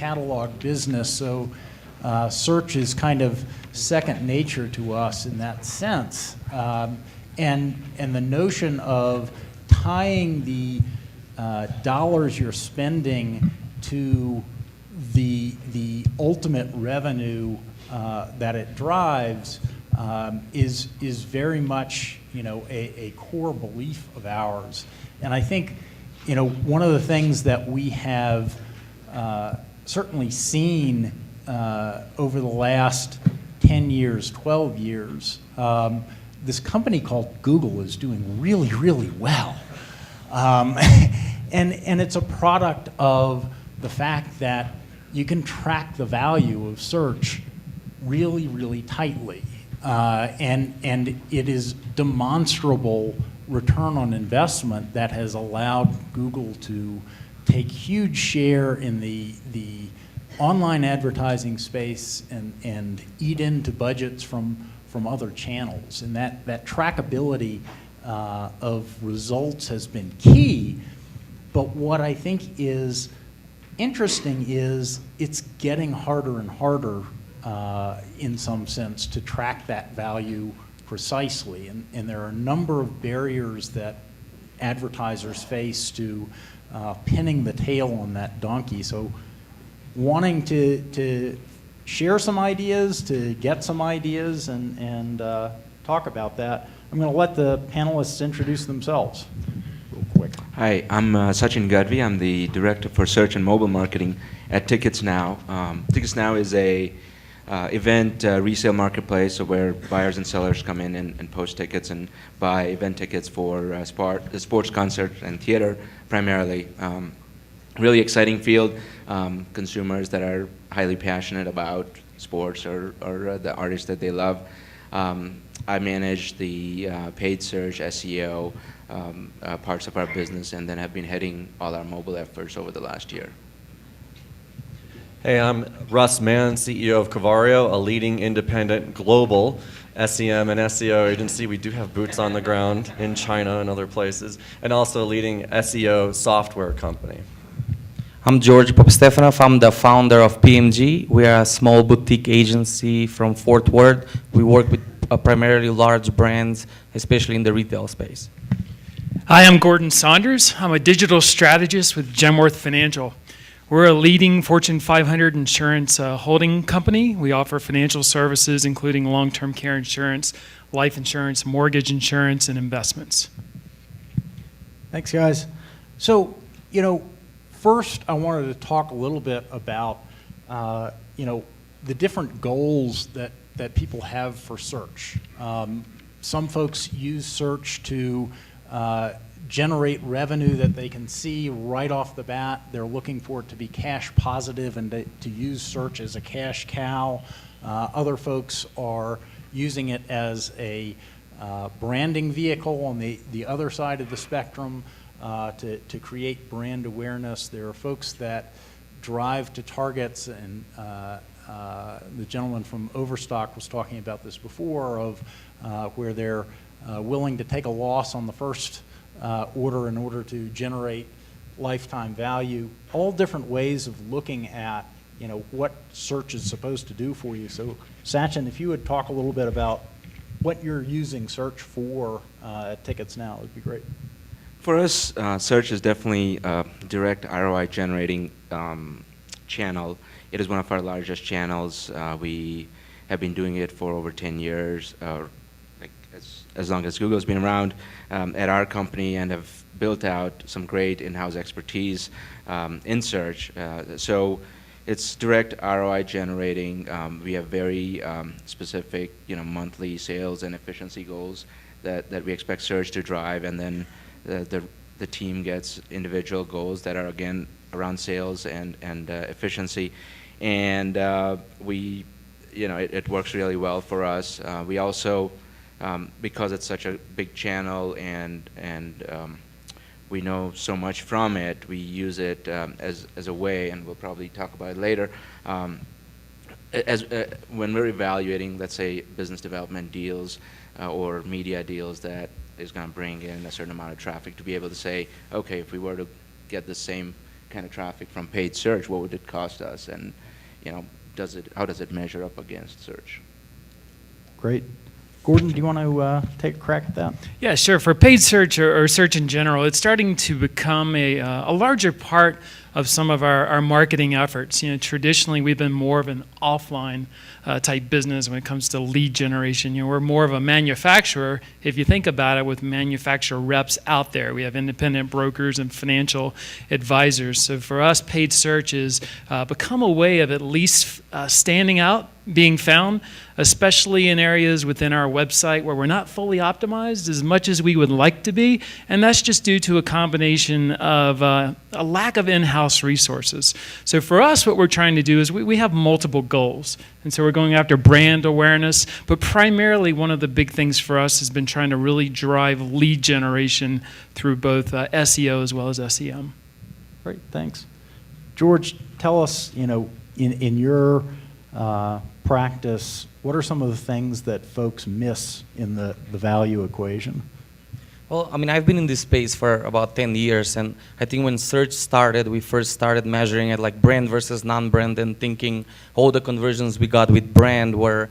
catalog business, so search is kind of second nature to us in that sense. And the notion of tying the dollars you're spending to the ultimate revenue that it drives is very much, a core belief of ours. And I think, one of the things that we have certainly seen over the last 10 years, 12 years, this company called Google is doing really, really well. And it's a product of the fact that you can track the value of search really, really tightly. And it is demonstrable return on investment that has allowed Google to take huge share in the online advertising space and eat into budgets from other channels. And that trackability of results has been key. But what I think is interesting is it's getting harder and harder in some sense to track that value precisely. And there are a number of barriers that advertisers face to pinning the tail on that donkey. So wanting to share some ideas, to get some ideas, and talk about that, I'm going to let the panelists introduce themselves real quick. Hi, I'm Sachin Gadvi. I'm the Director for Search and Mobile Marketing at Tickets Now. Tickets Now is a event resale marketplace where buyers and sellers come in and post tickets and buy event tickets for sports, concerts, and theater primarily. Really exciting field. Consumers that are highly passionate about sports or the artists that they love. I manage the paid search, SEO parts of our business, and then have been heading all our mobile efforts over the last year. Hey, I'm Russ Mann, CEO of Cavario, a leading independent global SEM and SEO agency. We do have boots on the ground in China and other places, and also a leading SEO software company. I'm George Popstefanov. I'm the founder of PMG. We are a small boutique agency from Fort Worth. We work with primarily large brands, especially in the retail space. Hi, I'm Gordon Saunders. I'm a digital strategist with Genworth Financial. We're a leading Fortune 500 insurance holding company. We offer financial services, including long-term care insurance, life insurance, mortgage insurance, and investments. Thanks, guys. So, first I wanted to talk a little bit about, the different goals that people have for search. Some folks use search to generate revenue that they can see right off the bat. They're looking for it to be cash positive and to use search as a cash cow. Other folks are using it as a branding vehicle on the other side of the spectrum to create brand awareness. There are folks that drive to targets, and the gentleman from Overstock was talking about this before, of where they're willing to take a loss on the first order in order to generate lifetime value. All different ways of looking at what search is supposed to do for you. So Sachin, if you would talk a little bit about what you're using search for at Tickets Now, it would be great. For us, search is definitely a direct ROI generating channel. It is one of our largest channels. We have been doing it for over 10 years, as long as Google's been around at our company, and have built out some great in-house expertise in search. So it's direct ROI generating. We have very specific, monthly sales and efficiency goals that we expect search to drive, and then the team gets individual goals that are, again, around sales and efficiency, and it works really well for us. We also, because it's such a big channel and we know so much from it, we use it as a way, and we'll probably talk about it later, when we're evaluating, let's say, business development deals or media deals that is going to bring in a certain amount of traffic, to be able to say, okay, if we were to get the same kind of traffic from paid search, what would it cost us? And, how does it measure up against search? Great. Gordon, do you want to take a crack at that? Yeah, sure. For paid search or search in general, it's starting to become a larger part of some of our marketing efforts. Traditionally, we've been more of an offline type business when it comes to lead generation. We're more of a manufacturer, if you think about it, with manufacturer reps out there. We have independent brokers and financial advisors. So for us, paid search has become a way of at least standing out, being found, especially in areas within our website where we're not fully optimized as much as we would like to be. And that's just due to a combination of a lack of in-house resources. So for us, what we're trying to do is we have multiple goals. And so we're going after brand awareness, but primarily one of the big things for us has been trying to really drive lead generation through both SEO as well as SEM. Great, thanks. George, tell us, in your practice, what are some of the things that folks miss in the value equation? Well, I've been in this space for about 10 years, and I think when search started, we first started measuring it like brand versus non-brand and thinking all the conversions we got with brand were,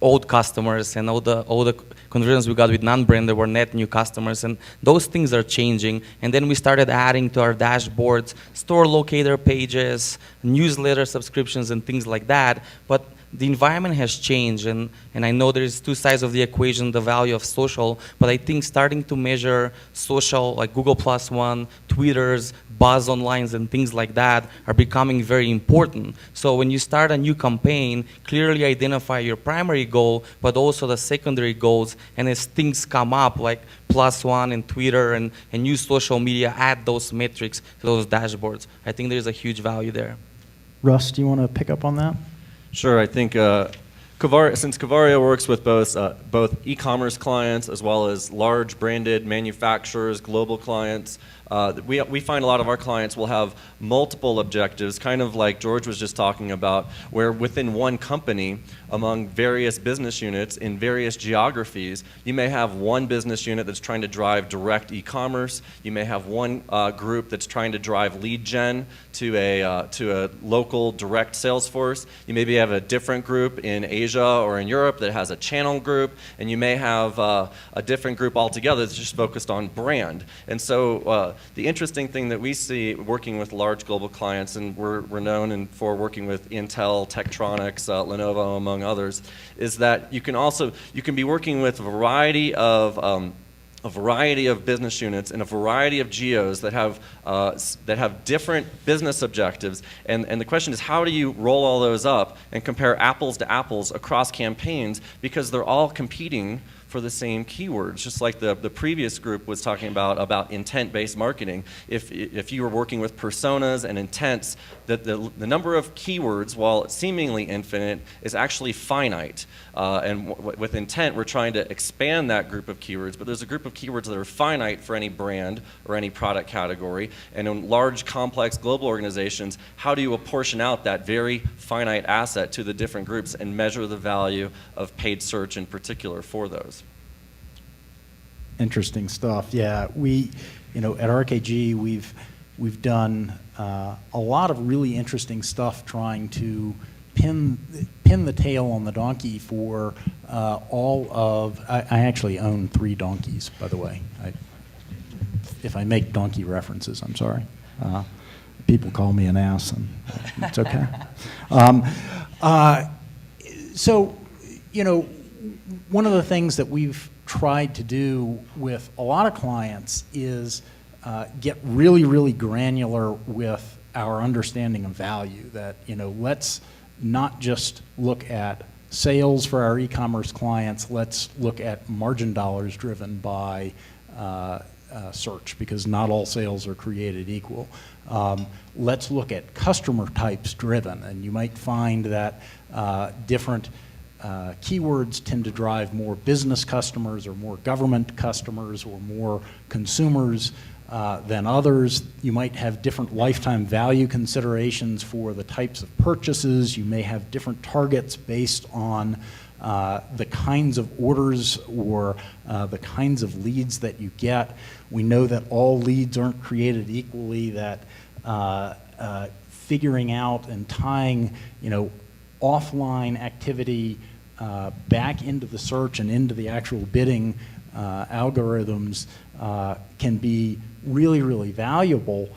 old customers, and all the conversions we got with non-brand, there were net new customers, and those things are changing. And then we started adding to our dashboards store locator pages, newsletter subscriptions, and things like that. But the environment has changed, and I know there's two sides of the equation, the value of social, but I think starting to measure social, like Google +1, Twitter's, buzz onlines, and things like that are becoming very important. So when you start a new campaign, clearly identify your primary goal, but also the secondary goals, and as things come up, like +1 and Twitter and new social media, add those metrics to those dashboards. I think there's a huge value there. Russ, do you want to pick up on that? Sure, I think since Cavario works with both e-commerce clients as well as large branded manufacturers, global clients, we find a lot of our clients will have multiple objectives, kind of like George was just talking about, where within one company, among various business units in various geographies, you may have one business unit that's trying to drive direct e-commerce. You may have one group that's trying to drive lead gen to a local direct sales force. You maybe have a different group in Asia or in Europe that has a channel group, and you may have a different group altogether that's just focused on brand. And so the interesting thing that we see working with large global clients, and we're known for working with Intel, Tektronix, Lenovo, among others, is that you can be working with a variety of business units in a variety of geos that have different business objectives, and the question is, how do you roll all those up and compare apples to apples across campaigns, because they're all competing for the same keywords, just like the previous group was talking about intent-based marketing. If you were working with personas and intents, the number of keywords, while seemingly infinite, is actually finite. And with intent, we're trying to expand that group of keywords, but there's a group of keywords that are finite for any brand or any product category. And in large, complex global organizations, how do you apportion out that very finite asset to the different groups and measure the value of paid search in particular for those? Interesting stuff. Yeah, we, at RKG, we've done a lot of really interesting stuff trying to pin the tail on the donkey for all of. I actually own 3 donkeys, by the way. If I make donkey references, I'm sorry. People call me an ass, and it's okay. So, one of the things that we've tried to do with a lot of clients is get really, really granular with our understanding of value. That, let's not just look at sales for our e-commerce clients, let's look at margin dollars driven by search, because not all sales are created equal. Let's look at customer types driven, and you might find that different keywords tend to drive more business customers or more government customers or more consumers than others. You might have different lifetime value considerations for the types of purchases. You may have different targets based on the kinds of orders or the kinds of leads that you get. We know that all leads aren't created equally, that figuring out and tying, offline activity back into the search and into the actual bidding algorithms can be really, really valuable.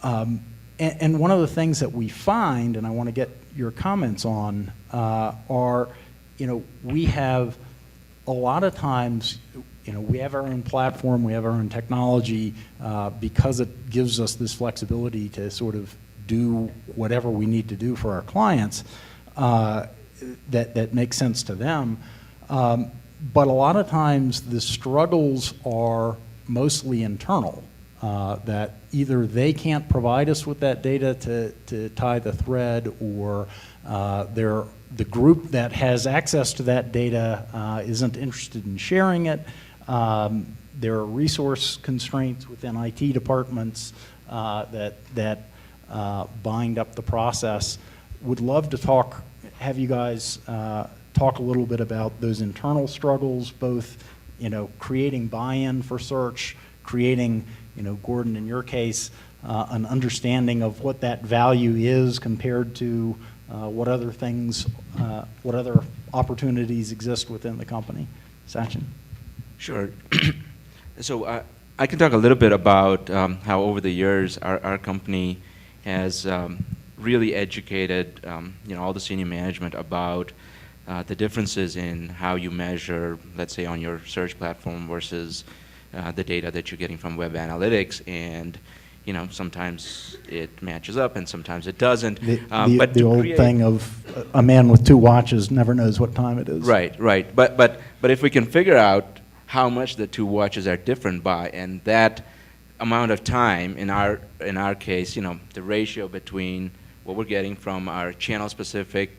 And one of the things that we find, and I want to get your comments on, are, we have a lot of times, we have our own platform, we have our own technology, because it gives us this flexibility to sort of do whatever we need to do for our clients that makes sense to them. But a lot of times the struggles are mostly internal, that either they can't provide us with that data to tie the thread, or the group that has access to that data isn't interested in sharing it. There are resource constraints within IT departments that bind up the process. Would love to have you guys talk a little bit about those internal struggles, both creating buy-in for search, creating, Gordon, in your case, an understanding of what that value is compared to what other things, what other opportunities exist within the company. Sachin? Sure. So I can talk a little bit about how over the years our company has really educated all the senior management about the differences in how you measure, let's say, on your search platform versus the data that you're getting from web analytics. And sometimes it matches up and sometimes it doesn't. But the old thing of a man with two watches never knows what time it is. Right. But if we can figure out how much the two watches are different by, and that amount of time, in our case, the ratio between what we're getting from our channel-specific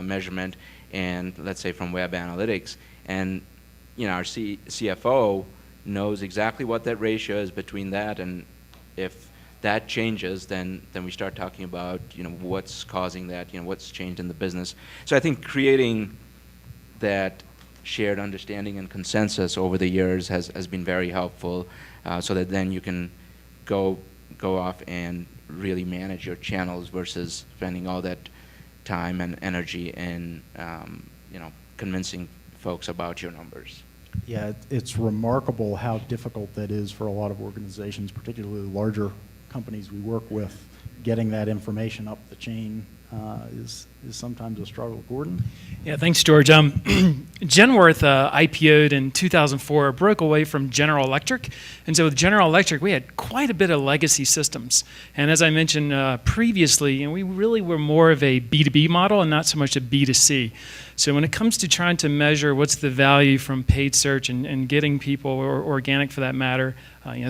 measurement and, let's say, from web analytics, and our CFO knows exactly what that ratio is between that, and if that changes, then we start talking about what's causing that, what's changed in the business. So I think creating that shared understanding and consensus over the years has been very helpful, so that then you can go off and really manage your channels versus spending all that time and energy in convincing folks about your numbers. Yeah, it's remarkable how difficult that is for a lot of organizations, particularly larger companies we work with. Getting that information up the chain is sometimes a struggle. Gordon? Yeah, thanks, George. Genworth IPO'd in 2004, broke away from General Electric. And so with General Electric, we had quite a bit of legacy systems. And as I mentioned previously, we really were more of a B2B model and not so much a B2C. So when it comes to trying to measure what's the value from paid search and getting people, or organic for that matter,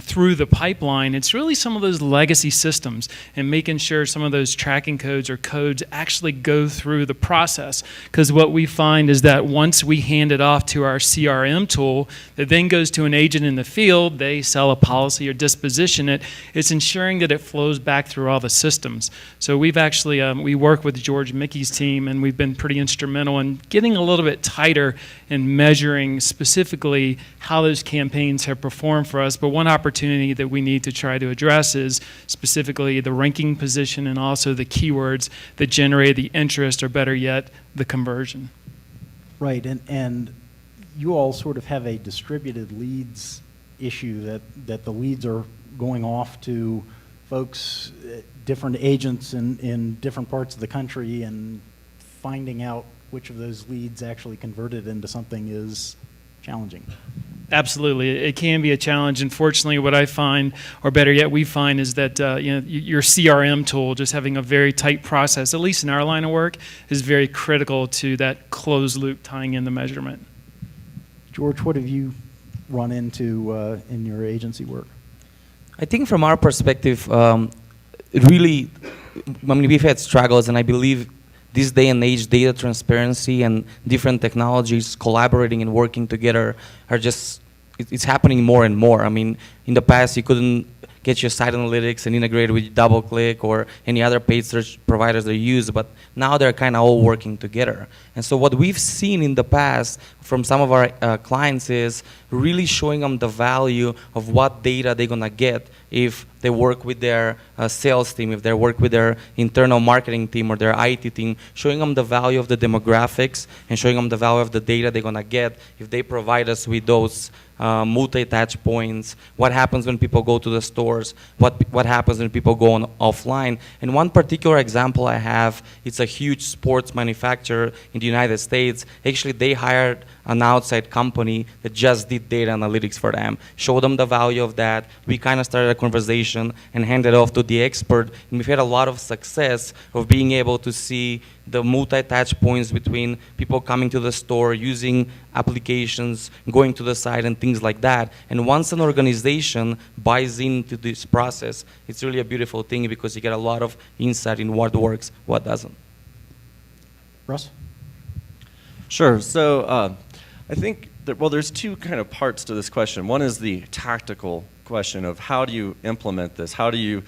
through the pipeline, it's really some of those legacy systems and making sure some of those tracking codes or codes actually go through the process. Because what we find is that once we hand it off to our CRM tool that then goes to an agent in the field, they sell a policy or disposition it, it's ensuring that it flows back through all the systems. So we've actually, we work with George Mickey's team, and we've been pretty instrumental in getting a little bit tighter in measuring specifically how those campaigns have performed for us. But one opportunity that we need to try to address is specifically the ranking position and also the keywords that generate the interest, or better yet, the conversion. Right, and you all sort of have a distributed leads issue, that the leads are going off to folks, different agents in different parts of the country, and finding out which of those leads actually converted into something is challenging. Absolutely, it can be a challenge. Unfortunately, what I find, or better yet, we find, is that your CRM tool, just having a very tight process, at least in our line of work, is very critical to that closed loop tying in the measurement. George, what have you run into in your agency work? I think from our perspective, we've had struggles, and I believe this day and age, data transparency and different technologies collaborating and working together are just, it's happening more and more. I mean, in the past, you couldn't get your site analytics and integrate with DoubleClick or any other paid search providers they use, but now they're kind of all working together. And so what we've seen in the past from some of our clients is really showing them the value of what data they're gonna get if they work with their sales team, if they work with their internal marketing team or their IT team, showing them the value of the demographics and showing them the value of the data they're gonna get if they provide us with those multi-touch points, what happens when people go to the stores, what happens when people go on offline. And one particular example I have, it's a huge sports manufacturer in the United States. Actually, they hired an outside company that just did data analytics for them, showed them the value of that. We kind of started a conversation and handed it off to the expert, and we've had a lot of success of being able to see the multi-touch points between people coming to the store, using applications, going to the site, and things like that. And once an organization buys into this process, it's really a beautiful thing because you get a lot of insight in what works, what doesn't. Russ? Sure. So I think that, well, there's two kind of parts to this question. One is the tactical question of how do you implement this? How do you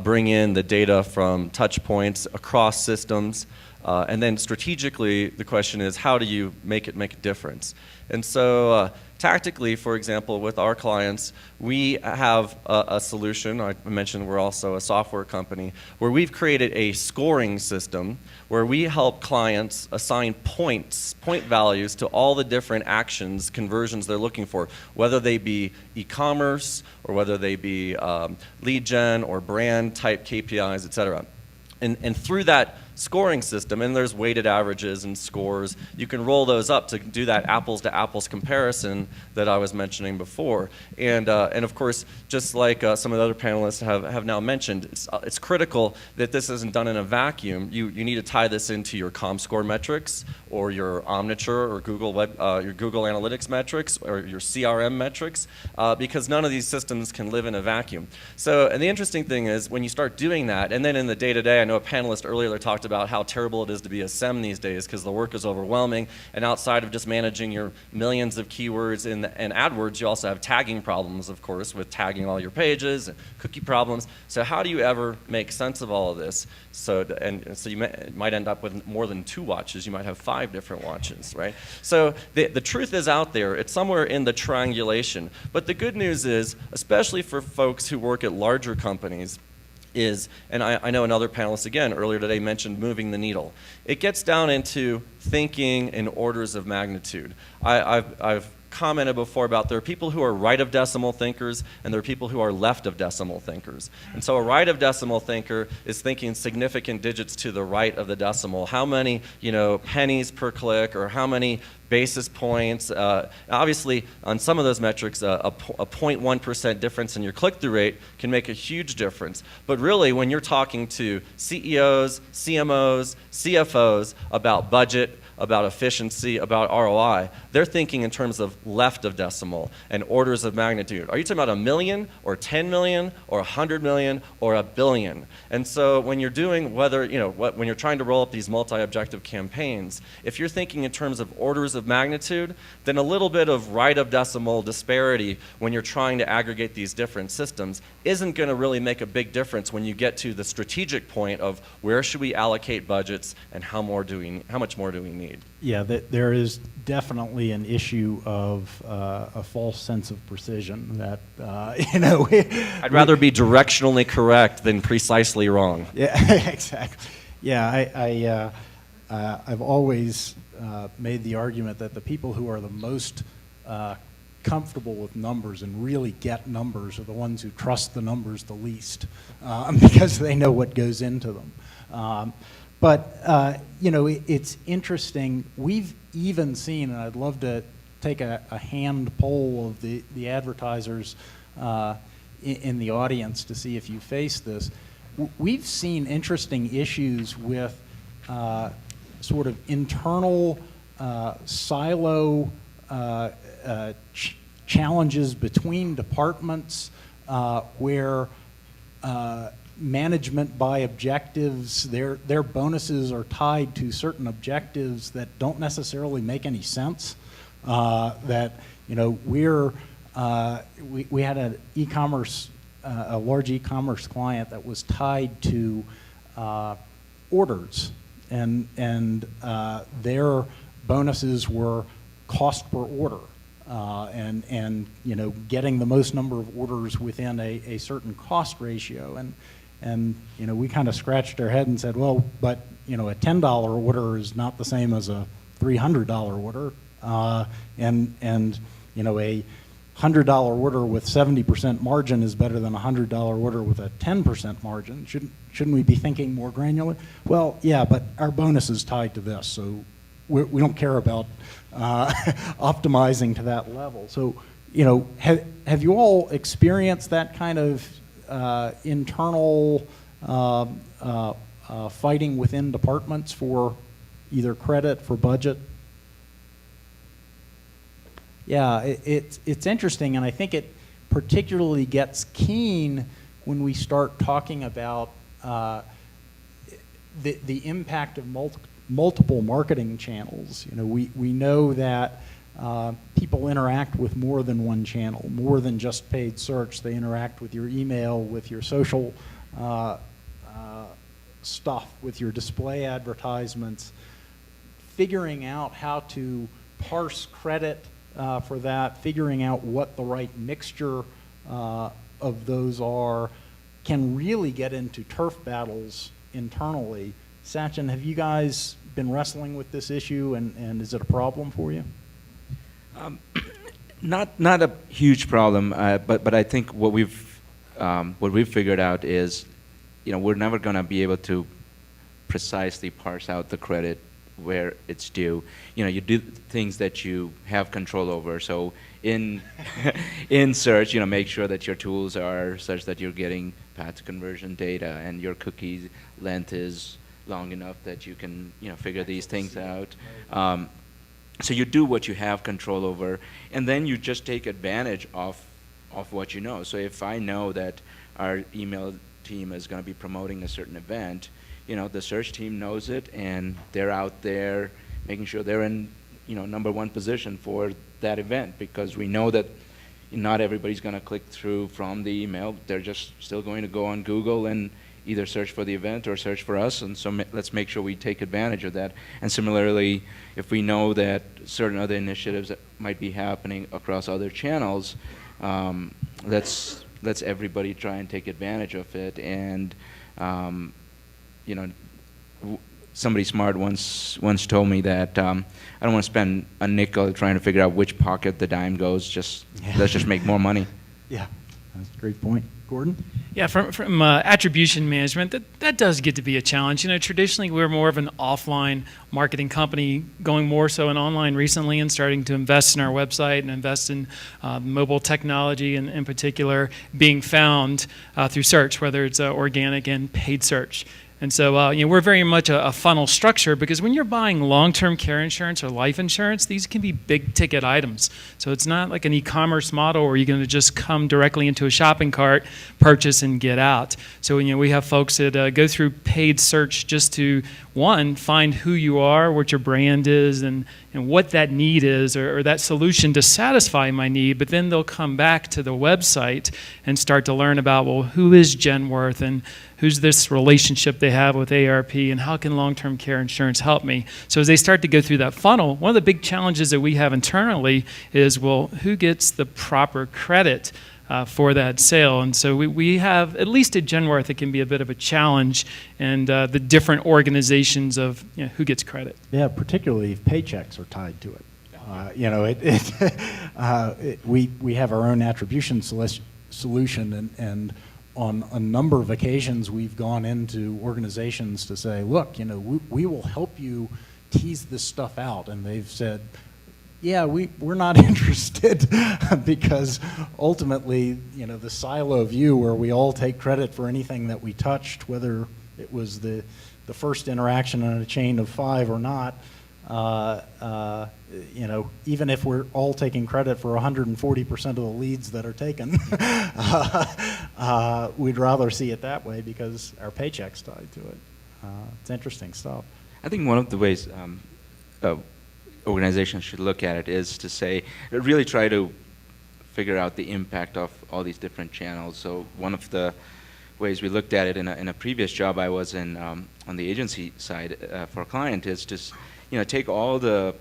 bring in the data from touch points across systems? And then strategically, the question is how do you make a difference? And so tactically, for example, with our clients, we have a solution. I mentioned we're also a software company where we've created a scoring system where we help clients assign point values to all the different actions, conversions they're looking for, whether they be e-commerce or whether they be lead gen or brand type KPIs, et cetera. And through that scoring system, and there's weighted averages and scores, you can roll those up to do that apples to apples comparison that I was mentioning before. And of course, just like some of the other panelists have now mentioned, it's critical that this isn't done in a vacuum. You need to tie this into your ComScore metrics or your Omniture or your Google Analytics metrics or your CRM metrics, because none of these systems can live in a vacuum. So, and the interesting thing is when you start doing that, and then in the day-to-day, I know a panelist earlier talked about how terrible it is to be a SEM these days because the work is overwhelming, and outside of just managing your millions of keywords in AdWords, you also have tagging problems, of course, with tagging all your pages, and cookie problems. So how do you ever make sense of all of this? So you might end up with more than 2 watches. You might have 5 different watches, right? So the truth is out there. It's somewhere in the triangulation. But the good news is, especially for folks who work at larger companies, and I know another panelist again earlier today mentioned moving the needle. It gets down into thinking in orders of magnitude. I've commented before about there are people who are right of decimal thinkers and there are people who are left of decimal thinkers. And so a right of decimal thinker is thinking significant digits to the right of the decimal. How many, pennies per click or how many basis points. Obviously, on some of those metrics, a 0.1% difference in your click-through rate can make a huge difference. But really, when you're talking to CEOs, CMOs, CFOs about budget, about efficiency, about ROI, they're thinking in terms of left of decimal and orders of magnitude. Are you talking about 1 million or 10 million or 100 million or 1 billion? And so when you're doing when you're trying to roll up these multi-objective campaigns, if you're thinking in terms of orders of magnitude, then a little bit of right of decimal disparity when you're trying to aggregate these different systems isn't going to really make a big difference when you get to the strategic point of where should we allocate budgets and how much more do we need. Yeah, there is definitely an issue of a false sense of precision that, I'd rather be directionally correct than precisely wrong. Yeah, exactly. Yeah, I've always made the argument that the people who are the most comfortable with numbers and really get numbers are the ones who trust the numbers the least because they know what goes into them. But it's interesting. We've even seen, and I'd love to take a hand poll of the advertisers in the audience to see if you face this. We've seen interesting issues with sort of internal silo challenges between departments where management by objectives, their bonuses are tied to certain objectives that don't necessarily make any sense. We had an e-commerce a large e-commerce client that was tied to orders, and their bonuses were cost per order, and getting the most number of orders within a certain cost ratio, and we kind of scratched our head and said, well, but a $10 order is not the same as a $300 order, and a $100 order with 70% margin is better than a $100 order with a 10% margin. Shouldn't we be thinking more granular? Well, yeah, but our bonus is tied to this, so we don't care about optimizing to that level. So, have you all experienced that kind of internal fighting within departments for either credit, for budget? Yeah, it's interesting, and I think it particularly gets keen when we start talking about the impact of multiple marketing channels. We know that people interact with more than one channel, more than just paid search. They interact with your email, with your social stuff, with your display advertisements. Figuring out how to parse credit for that, figuring out what the right mixture of those are, can really get into turf battles internally. Sachin, have you guys been wrestling with this issue, and is it a problem for you? Not a huge problem, but I think what we've figured out is, we're never going to be able to precisely parse out the credit where it's due. You do things that you have control over. So in search, make sure that your tools are such that you're getting path to conversion data, and your cookie length is long enough that you can figure these things out. So you do what you have control over, and then you just take advantage of what you know. So if I know that our email team is going to be promoting a certain event, the search team knows it, and they're out there making sure they're in number one position for that event, because we know that not everybody's going to click through from the email. They're just still going to go on Google and either search for the event or search for us, and so let's make sure we take advantage of that. And similarly, if we know that certain other initiatives that might be happening across other channels, let's everybody try and take advantage of it. And somebody smart once told me that I don't want to spend a nickel trying to figure out which pocket the dime goes. Let's just make more money. Yeah, that's a great point. Gordon? Yeah, from attribution management, that does get to be a challenge. Traditionally we're more of an offline marketing company, going more so in online recently, and starting to invest in our website and invest in mobile technology, and in particular being found through search, whether it's organic and paid search. And so we're very much a funnel structure, because when you're buying long-term care insurance or life insurance, these can be big ticket items. So it's not like an e-commerce model where you're going to just come directly into a shopping cart, purchase, and get out. So we have folks that go through paid search just to, one, find who you are, what your brand is, and what that need is, or that solution to satisfy my need. But then they'll come back to the website and start to learn about, well, who is Genworth, and who's this relationship they have with ARP, and how can long-term care insurance help me? So as they start to go through that funnel, one of the big challenges that we have internally is, well, who gets the proper credit for that sale? And so we have, at least at Genworth, it can be a bit of a challenge, and the different organizations of who gets credit. Yeah, particularly if paychecks are tied to it. We have our own attribution solution, and on a number of occasions we've gone into organizations to say, look, we will help you tease this stuff out, and they've said, yeah, we're not interested, because ultimately, the silo view where we all take credit for anything that we touched, whether it was the first interaction in a chain of 5 or not, even if we're all taking credit for 140% of the leads that are taken, we'd rather see it that way because our paycheck's tied to it. It's interesting stuff. I think one of the ways organizations should look at it is to say, really try to figure out the impact of all these different channels. So one of the ways we looked at it in a previous job I was in on the agency side for a client is just take all the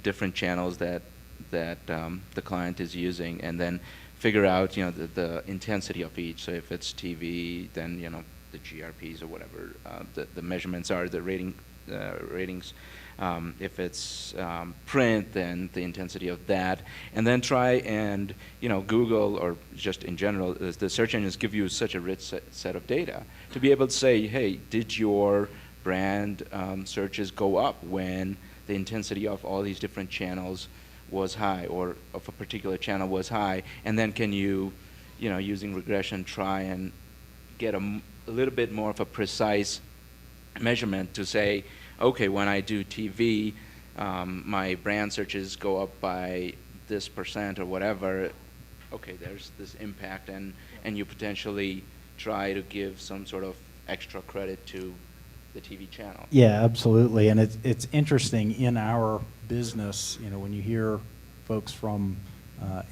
different channels that the client is using and then figure out the intensity of each. So if it's TV, then the GRPs or whatever the measurements are, the ratings. If it's print, then the intensity of that, and then try and Google or just in general, the search engines give you such a rich set of data to be able to say, hey, did your brand searches go up when the intensity of all these different channels was high, or of a particular channel was high, and then can you, using regression, try and get a little bit more of a precise measurement to say, okay, when I do TV, my brand searches go up by this % or whatever. Okay, there's this impact, and you potentially try to give some sort of extra credit to the TV channel. Yeah, absolutely. And it's interesting in our business, when you hear folks from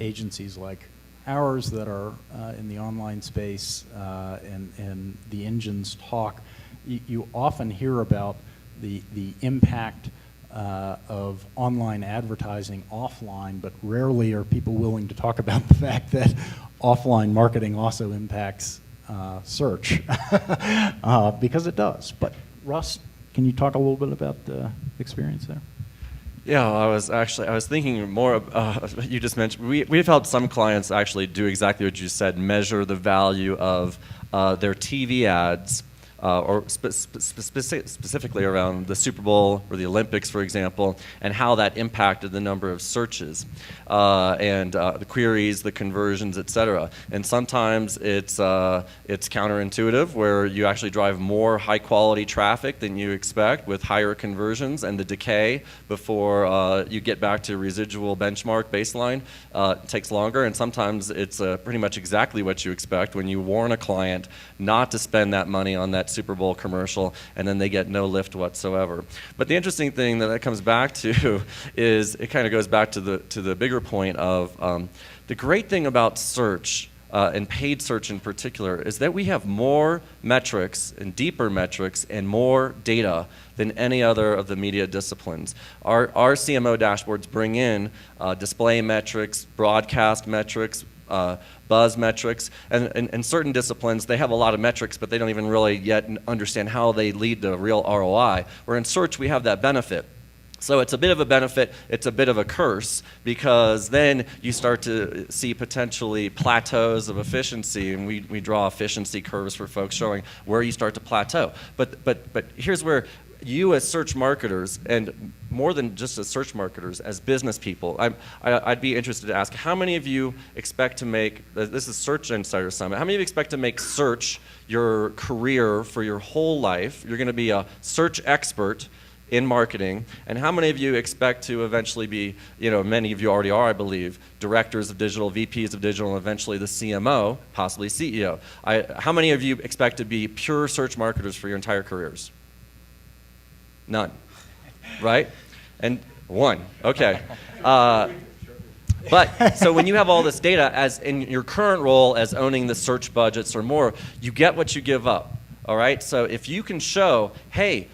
agencies like ours that are in the online space and the engines talk, you often hear about the impact of online advertising offline, but rarely are people willing to talk about the fact that offline marketing also impacts search, because it does. But Russ, can you talk a little bit about the experience there? Yeah, I was thinking more. You just mentioned we've helped some clients actually do exactly what you said, measure the value of their TV ads. Or specifically around the Super Bowl or the Olympics, for example, and how that impacted the number of searches and the queries, the conversions, et cetera. And sometimes it's counterintuitive, where you actually drive more high-quality traffic than you expect with higher conversions, and the decay before you get back to residual benchmark baseline takes longer. And sometimes it's pretty much exactly what you expect when you warn a client not to spend that money on that Super Bowl commercial, and then they get no lift whatsoever. But the interesting thing that comes back to is it kind of goes back to the bigger point of the great thing about search and paid search in particular is that we have more metrics and deeper metrics and more data than any other of the media disciplines. Our CMO dashboards bring in display metrics, broadcast metrics, buzz metrics, and in certain disciplines they have a lot of metrics, but they don't even really yet understand how they lead to real ROI. Where in search we have that benefit. So it's a bit of a benefit, it's a bit of a curse, because then you start to see potentially plateaus of efficiency, and we draw efficiency curves for folks showing where you start to plateau. But here's where you as search marketers, and more than just as search marketers, as business people, I'd be interested to ask, how many of you expect to make, this is Search Insider Summit, how many of you expect to make search your career for your whole life? You're going to be a search expert in marketing, and how many of you expect to eventually be, many of you already are, I believe, directors of digital, VPs of digital, and eventually the CMO, possibly CEO. How many of you expect to be pure search marketers for your entire careers? None, right? And one, okay. But so when you have all this data, as in your current role as owning the search budgets or more, you get what you give up, all right? So if you can show, hey,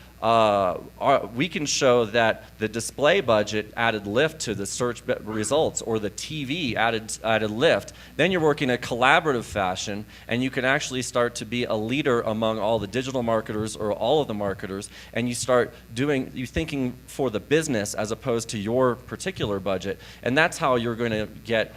we can show that the display budget added lift to the search results, or the TV added lift, then you're working in a collaborative fashion, and you can actually start to be a leader among all the digital marketers or all of the marketers, and you start thinking for the business as opposed to your particular budget, and that's how you're going to get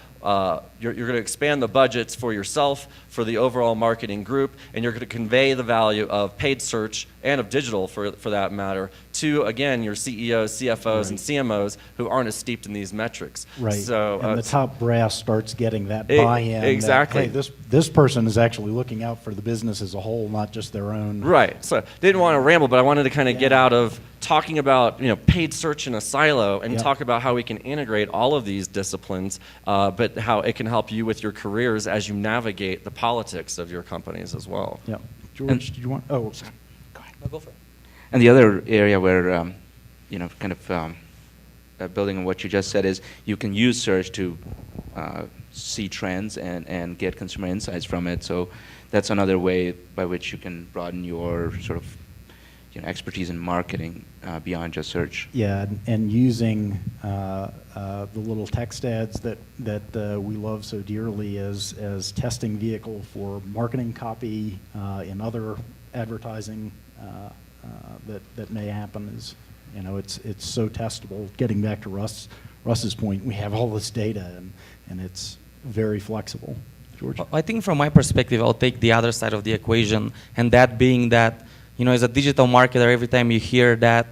you're going to expand the budgets for yourself, for the overall marketing group, and you're going to convey the value of paid search and of digital, for that matter, to, again, your CEOs, CFOs, and CMOs who aren't as steeped in these metrics. Right. So, and the top brass starts getting that buy-in. Exactly. That, hey, this person is actually looking out for the business as a whole, not just their own. Right. So didn't want to ramble, but I wanted to kind of get out of talking about paid search in a silo and talk about how we can integrate all of these disciplines, but how it can help you with your careers as you navigate the politics of your companies as well. Yeah. George, did you want? Oh, sorry. Go ahead. No, go for it. And the other area where, building on what you just said, is you can use search to see trends and get consumer insights from it. So that's another way by which you can broaden your sort of expertise in marketing beyond just search. Yeah, and using the little text ads that we love so dearly as testing vehicle for marketing copy and other advertising that may happen is, it's so testable. Getting back to Russ's point, we have all this data and it's very flexible. George? I think from my perspective, I'll take the other side of the equation, and that being that, as a digital marketer, every time you hear that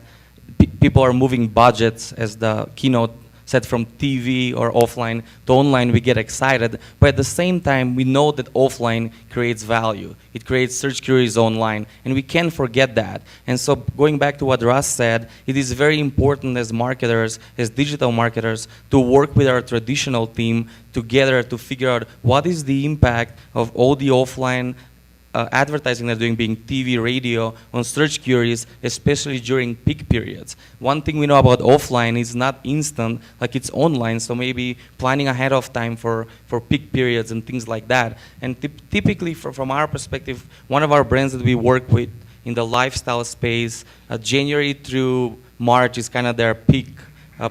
people are moving budgets, as the keynote said, from TV or offline to online, we get excited. But at the same time, we know that offline creates value. It creates search queries online, and we can't forget that. And so going back to what Russ said, it is very important as marketers, as digital marketers, to work with our traditional team together to figure out what is the impact of all the offline advertising they're doing, being TV, radio, on search queries, especially during peak periods. One thing we know about offline is not instant, like it's online, so maybe planning ahead of time for peak periods and things like that. And typically, from our perspective, one of our brands that we work with in the lifestyle space, January through March is kind of their peak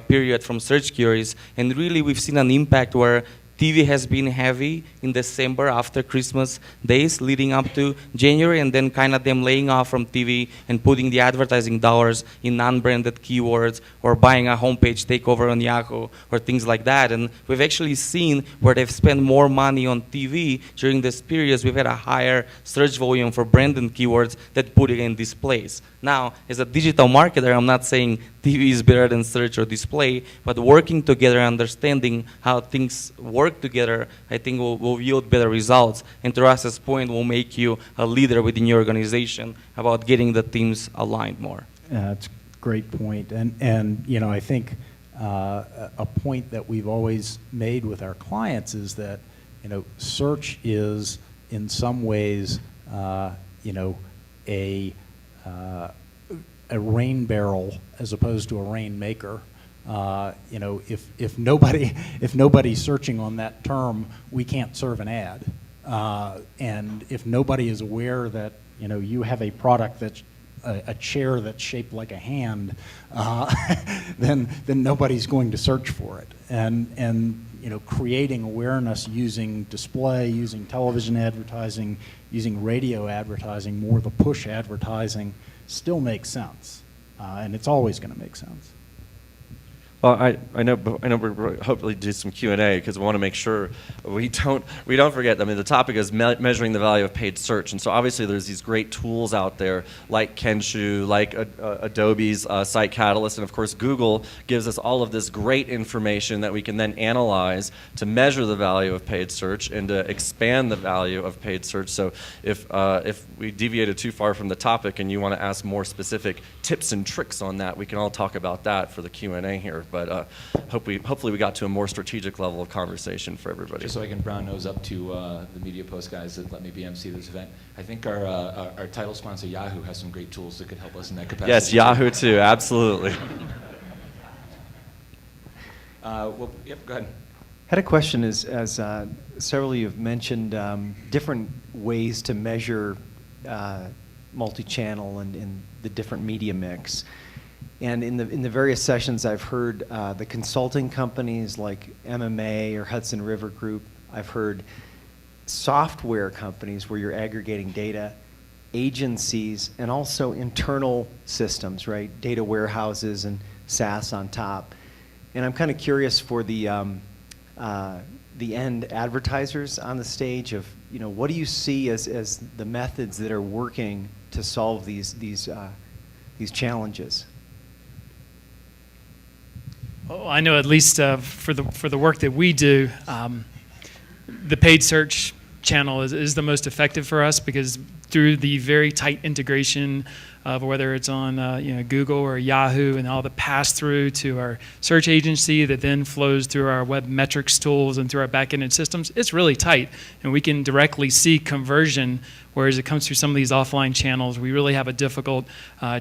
period from search queries, and really we've seen an impact where TV has been heavy in December after Christmas days leading up to January, and then kind of them laying off from TV and putting the advertising dollars in non-branded keywords or buying a homepage takeover on Yahoo or things like that. And we've actually seen where they've spent more money on TV during this period. We've had a higher search volume for branded keywords that put it in displays. Now, as a digital marketer, I'm not saying TV is better than search or display, but working together, understanding how things work together, I think will yield better results. And to Russ's point, will make you a leader within your organization about getting the teams aligned more. That's a great point. And I think a point that we've always made with our clients is that, search is in some ways, a rain barrel as opposed to a rainmaker. If nobody's searching on that term, we can't serve an ad. And if nobody is aware that you have a product that's a chair that's shaped like a hand, then nobody's going to search for it. And creating awareness using display, using television advertising, using radio advertising, more the push advertising, still makes sense, and it's always going to make sense. Well, I know we're hopefully do some Q&A because we want to make sure we don't forget. I mean, the topic is measuring the value of paid search, and so obviously there's these great tools out there like Kensho, like Adobe's Site Catalyst, and of course Google gives us all of this great information that we can then analyze to measure the value of paid search and to expand the value of paid search. So if we deviated too far from the topic and you want to ask more specific tips and tricks on that, we can all talk about that for the Q&A here. But hopefully we got to a more strategic level of conversation for everybody. Just so I can brown nose up to the MediaPost guys that let me be MC this event, I think our title sponsor Yahoo has some great tools that could help us in that capacity. Yes, Yahoo too, absolutely. Yep, go ahead. Had a question as several of you have mentioned different ways to measure multi-channel and the different media mix. And in the various sessions I've heard the consulting companies like MMA or Hudson River Group, I've heard software companies where you're aggregating data, agencies, and also internal systems, right? Data warehouses and SaaS on top. And I'm kind of curious for the end advertisers on the stage of, what do you see as the methods that are working to solve these challenges? Oh, I know at least for the work that we do, the paid search channel is the most effective for us because through the very tight integration of whether it's on Google or Yahoo, and all the pass through to our search agency that then flows through our web metrics tools and through our back-ended systems. It's really tight, and we can directly see conversion. Whereas it comes through some of these offline channels, we really have a difficult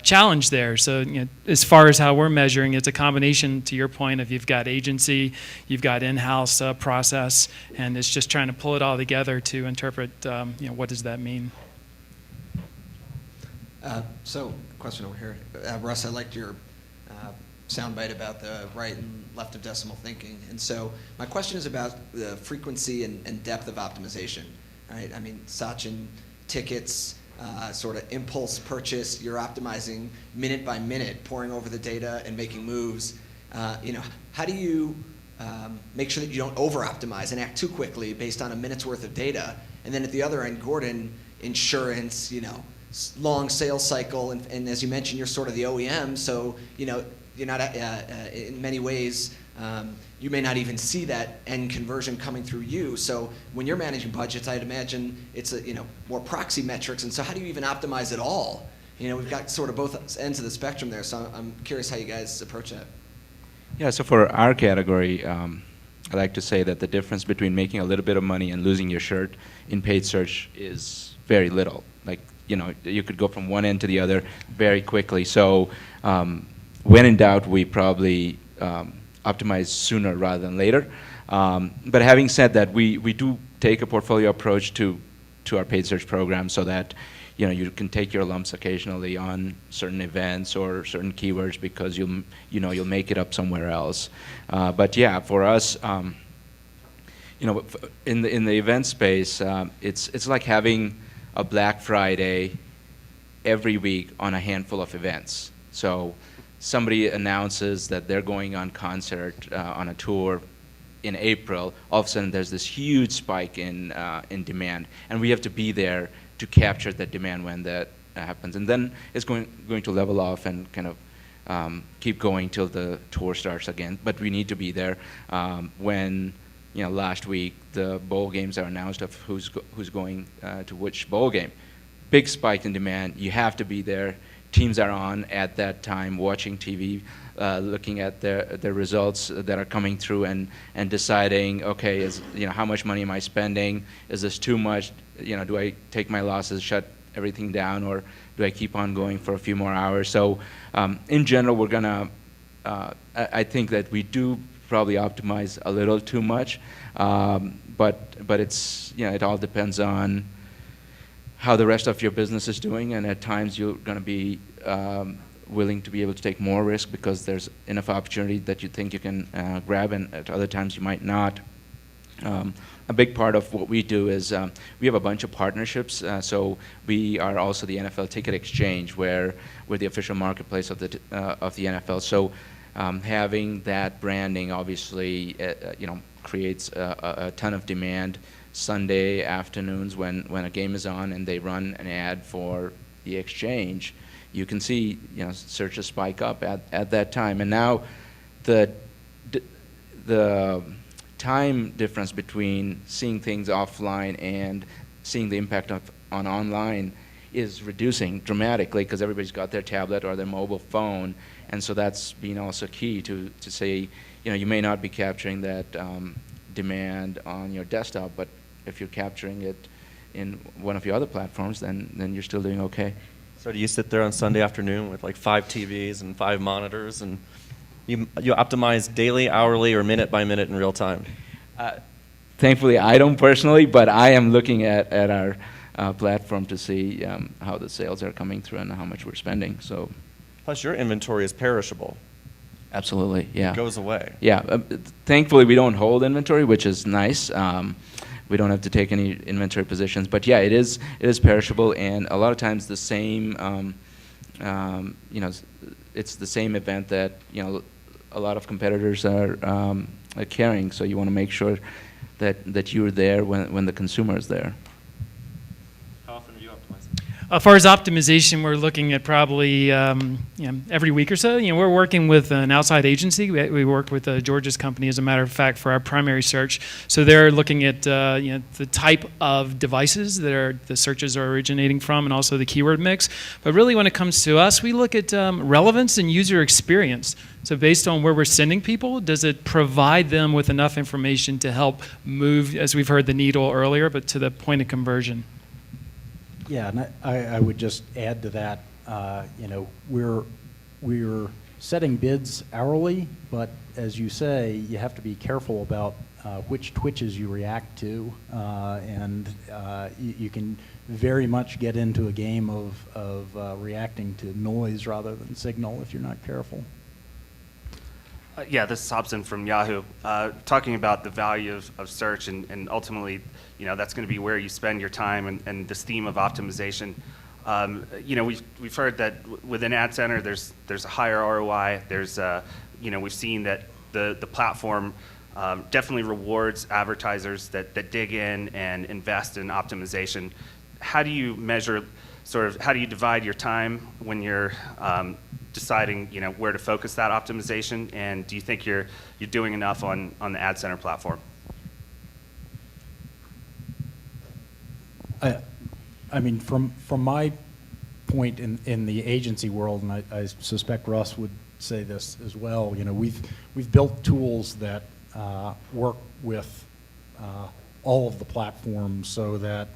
challenge there. So as far as how we're measuring, it's a combination, to your point, of you've got agency, you've got in-house process, and it's just trying to pull it all together to interpret, what does that mean? So, question over here. Russ, I liked your soundbite about the right and left of decimal thinking. And so my question is about the frequency and depth of optimization, right? I mean, Sachin, tickets, sort of impulse purchase, you're optimizing minute by minute, poring over the data and making moves. How do you make sure that you don't over-optimize and act too quickly based on a minute's worth of data? And then at the other end, Gordon, insurance, long sales cycle, and as you mentioned, you're sort of the OEM, so you're not in many ways. You may not even see that end conversion coming through you. So when you're managing budgets, I'd imagine it's more proxy metrics. And so how do you even optimize it all? We've got sort of both ends of the spectrum there. So I'm curious how you guys approach that. Yeah. So for our category, I like to say that the difference between making a little bit of money and losing your shirt in paid search is very little. Like you could go from one end to the other very quickly. So when in doubt, we probably optimize sooner rather than later. But having said that, we do take a portfolio approach to our paid search program, so that you can take your lumps occasionally on certain events or certain keywords, because you'll make it up somewhere else. But yeah, for us, in the event space, it's like having a Black Friday every week on a handful of events. So somebody announces that they're going on concert, on a tour in April, all of a sudden there's this huge spike in demand, and we have to be there to capture that demand when that happens. And then it's going to level off and kind of keep going till the tour starts again. But we need to be there when last week the bowl games are announced of who's going to which bowl game. Big spike in demand. You have to be there. Teams are on at that time, watching TV, looking at their results that are coming through, and deciding, okay, how much money am I spending? Is this too much? Do I take my losses, shut everything down, or do I keep on going for a few more hours? So, in general, we're gonna. I think that we do probably optimize a little too much, but it's it all depends on how the rest of your business is doing, and at times you're going to be willing to be able to take more risk because there's enough opportunity that you think you can grab, and at other times you might not. A big part of what we do is we have a bunch of partnerships. So we are also the NFL Ticket Exchange, where we're the official marketplace of the NFL. So having that branding obviously creates a ton of demand. Sunday afternoons when a game is on and they run an ad for the exchange, you can see searches spike up at that time. And now the time difference between seeing things offline and seeing the impact on online is reducing dramatically, because everybody's got their tablet or their mobile phone, and so that's been also key to say you may not be capturing that demand on your desktop, but if you're capturing it in one of your other platforms, then you're still doing okay. So do you sit there on Sunday afternoon with like 5 TVs and 5 monitors, and you optimize daily, hourly, or minute by minute in real time? Thankfully, I don't personally, but I am looking at our platform to see how the sales are coming through and how much we're spending. So, plus your inventory is perishable. Absolutely, yeah. It goes away. Yeah, thankfully we don't hold inventory, which is nice. We don't have to take any inventory positions, but yeah, it is perishable, and a lot of times the same, it's the same event that a lot of competitors are carrying. So you want to make sure that you're there when the consumer is there. How often are you optimizing? As far as optimization, we're looking at probably every week or so. We're working with an outside agency. We work with George's company, as a matter of fact, for our primary search. So they're looking at the type of devices that the searches are originating from, and also the keyword mix. But really, when it comes to us, we look at relevance and user experience. So based on where we're sending people, does it provide them with enough information to help move, as we've heard, the needle earlier, but to the point of conversion? Yeah, and I would just add to that, we're setting bids hourly, but as you say, you have to be careful about which twitches you react to, and you can very much get into a game of reacting to noise rather than signal if you're not careful. Yeah, this is Hobson from Yahoo. Talking about the value of search, and ultimately, that's going to be where you spend your time, and this theme of optimization. We've heard that within Ad Center, there's a higher ROI. We've seen that the platform definitely rewards advertisers that dig in and invest in optimization. How do you measure, how do you divide your time when you're deciding, where to focus that optimization, and do you think you're doing enough on the Ad Center platform? I mean, from my point in the agency world, and I suspect Russ would say this as well. We've built tools that work with all of the platforms, so that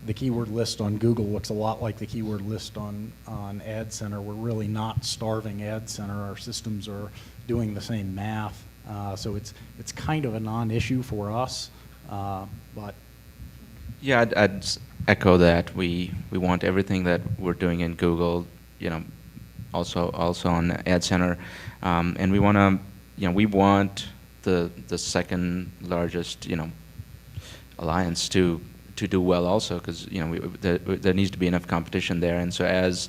the keyword list on Google looks a lot like the keyword list on Ad Center. We're really not starving Ad Center. Our systems are doing the same math, so it's kind of a non-issue for us, but. Yeah, I'd echo that. We want everything that we're doing in Google, also on Ad Center, and we want the second largest, alliance to do well also, because there needs to be enough competition there, and so as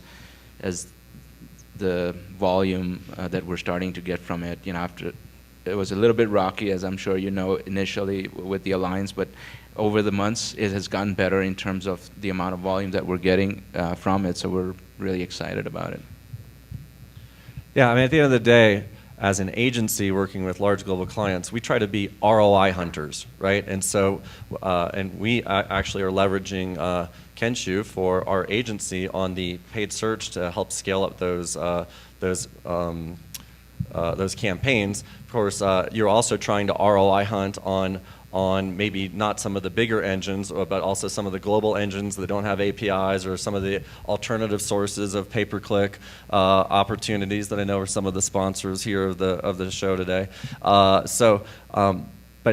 the volume that we're starting to get from it, after it was a little bit rocky, as I'm sure initially with the alliance, but over the months it has gotten better in terms of the amount of volume that we're getting from it, so we're really excited about it. Yeah, I mean, at the end of the day, as an agency working with large global clients, we try to be ROI hunters, right? And so, and we actually are leveraging Kenshu for our agency on the paid search to help scale up those campaigns. Of course, you're also trying to ROI hunt on maybe not some of the bigger engines, but also some of the global engines that don't have APIs, or some of the alternative sources of pay-per-click opportunities that I know are some of the sponsors here of the show today. But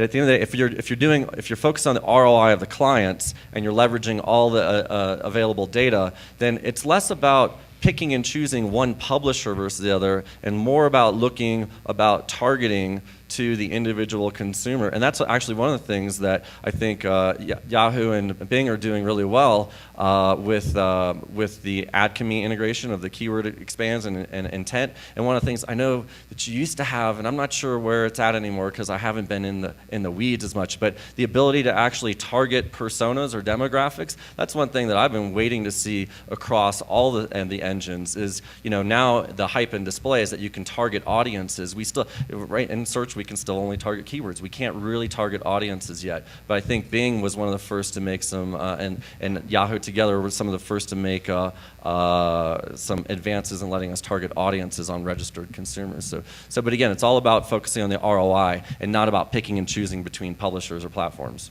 at the end of the day, if you're focused on the ROI of the clients and you're leveraging all the available data, then it's less about picking and choosing one publisher versus the other, and more about targeting to the individual consumer. And that's actually one of the things that I think Yahoo and Bing are doing really well with the AdCommie integration of the keyword expands and intent. And one of the things I know that you used to have, and I'm not sure where it's at anymore because I haven't been in the weeds as much, but the ability to actually target personas or demographics, that's one thing that I've been waiting to see across all the engines is, now the hype in display is that you can target audiences. We still, right, in search we can still only target keywords. We can't really target audiences yet. But I think Bing was one of the first to make some, and Yahoo together were some of the first to make some advances in letting us target audiences on registered consumers. But again, it's all about focusing on the ROI and not about picking and choosing between publishers or platforms.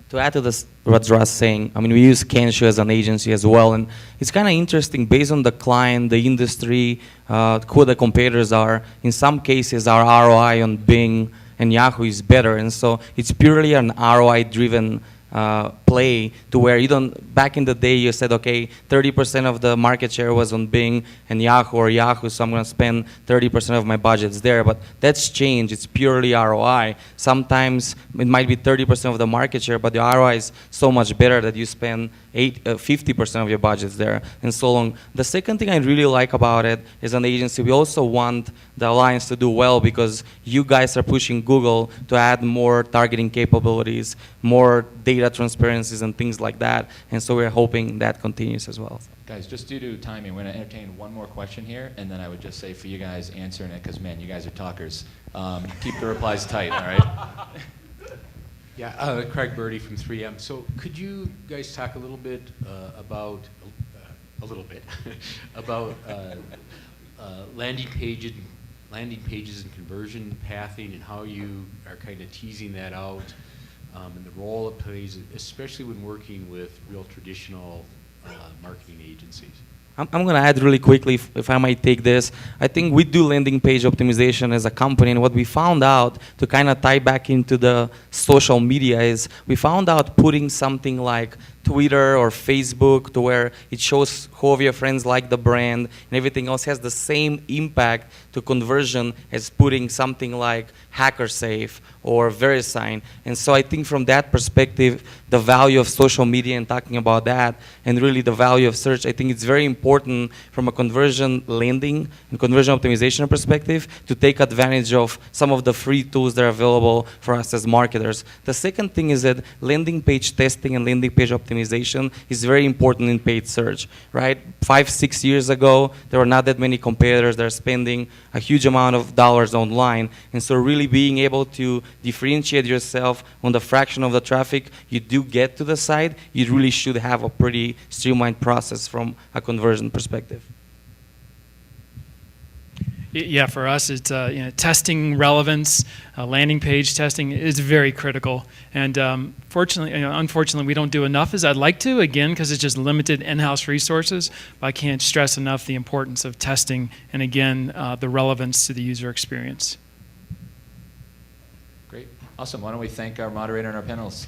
To add to this, what Russ saying, I mean, we use Kenshu as an agency as well, and it's kind of interesting based on the client, the industry, who the competitors are. In some cases, our ROI on Bing and Yahoo is better, and so it's purely an ROI-driven play, to where you don't, back in the day you said, okay, 30% of the market share was on Bing and Yahoo, so I'm going to spend 30% of my budgets there, but that's changed. It's purely ROI. Sometimes it might be 30% of the market share, but the ROI is so much better that you spend 50% of your budgets there, and so on. The second thing I really like about it is an agency, we also want the alliance to do well, because you guys are pushing Google to add more targeting capabilities, more data data transparencies and things like that. And so we're hoping that continues as well. Guys, just due to timing, we're going to entertain one more question here, and then I would just say for you guys answering it, because, man, you guys are talkers, keep the replies tight, all right? Yeah, Craig Birdie from 3M. So could you guys talk a little bit about about landing pages and conversion pathing, and how you are kind of teasing that out, and the role it plays, especially when working with real traditional marketing agencies? I'm going to add really quickly, if I might take this. I think we do landing page optimization as a company, and what we found out, to kind of tie back into the social media, is we found out putting something like Twitter or Facebook to where it shows who of your friends like the brand and everything else has the same impact to conversion as putting something like HackerSafe or VeriSign. And so I think from that perspective, the value of social media and talking about that, and really the value of search, I think it's very important from a conversion landing and conversion optimization perspective to take advantage of some of the free tools that are available for us as marketers. The second thing is that landing page testing and landing page optimization is very important in paid search, right? 5-6 years ago, there were not that many competitors that are spending a huge amount of dollars online. And so really being able to differentiate yourself on the fraction of the traffic you do get to the site, you really should have a pretty streamlined process from a conversion perspective. Yeah, for us, it's testing relevance, landing page testing is very critical. And unfortunately, we don't do enough as I'd like to, again, because it's just limited in-house resources. But I can't stress enough the importance of testing and, again, the relevance to the user experience. Great. Awesome. Why don't we thank our moderator and our panelists?